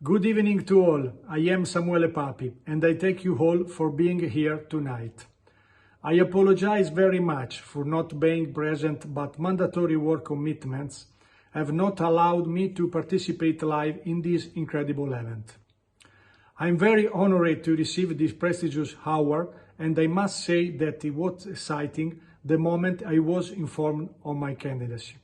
Good evening to all. I am Samuele Papi and I thank you all for being here tonight. I apologize very much for not being present, but mandatory work commitments have not allowed me to participate live in this incredible event. I'm very honored to receive this prestigious award, and I must say that it was exciting the moment I was informed of my candidacy.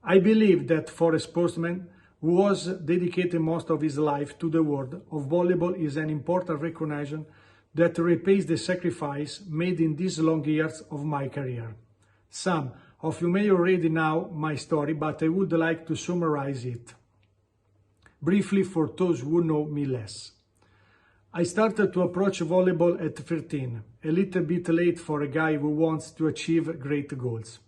I believe that for a sportsman who was dedicated most of his life to the world of volleyball is an important recognition that repays the sacrifice made in these long years of my career. Some of you may already know my story, but I would like to summarize it briefly for those who know me less. I started to approach volleyball at 13, a little bit late for a guy who wants to achieve great goals.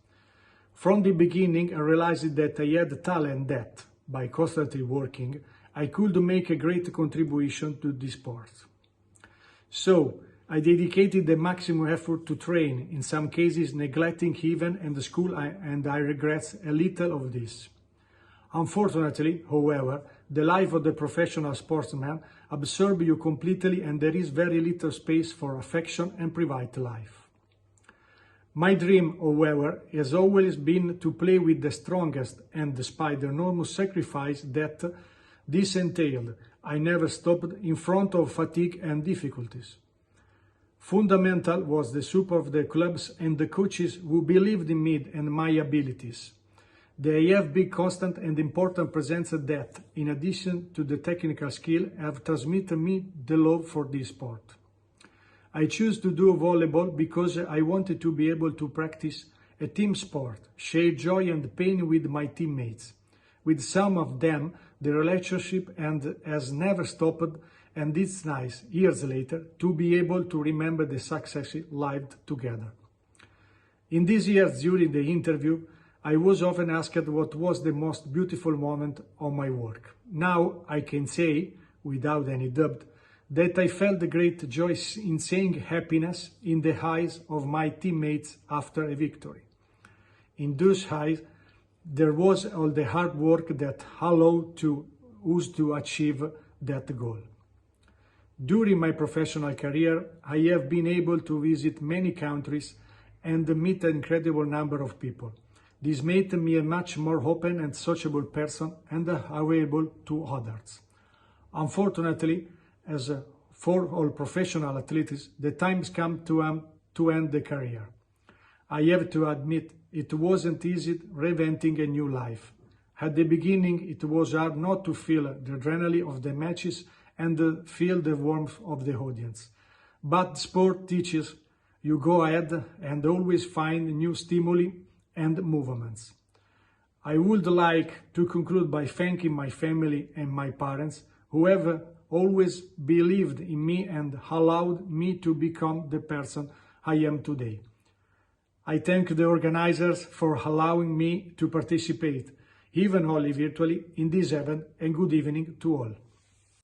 From the beginning, I realized that I had talent that, by constantly working, I could make a great contribution to the sport. So, I dedicated the maximum effort to train, in some cases neglecting even and the school, and I regret a little of this. Unfortunately, however, the life of the professional sportsman absorbs you completely and there is very little space for affection and private life. My dream, however, has always been to play with the strongest, and despite the enormous sacrifice that this entailed, I never stopped in front of fatigue and difficulties. Fundamental was the support of the clubs and the coaches who believed in me and my abilities. They have been constant and important presence that, in addition to the technical skill, have transmitted me the love for this sport. I choose to do volleyball because I wanted to be able to practice a team sport, share joy and pain with my teammates. With some of them, the relationship has never stopped, and it's nice, years later, to be able to remember the success lived together. In these years during the interview, I was often asked what was the most beautiful moment of my work. Now I can say, without any doubt, that I felt great joy in seeing happiness in the eyes of my teammates after a victory. In those eyes, there was all the hard work that allowed us to achieve that goal. During my professional career, I have been able to visit many countries and meet an incredible number of people. This made me a much more open and sociable person and available to others. Unfortunately, as for all professional athletes, the time's come to end the career. I have to admit, it wasn't easy reinventing a new life. At the beginning, it was hard not to feel the adrenaline of the matches and feel the warmth of the audience. But sport teaches you go ahead and always find new stimuli and movements. I would like to conclude by thanking my family and my parents who have always believed in me and allowed me to become the person I am today. I thank the organizers for allowing me to participate, even only virtually, in this event, and good evening to all.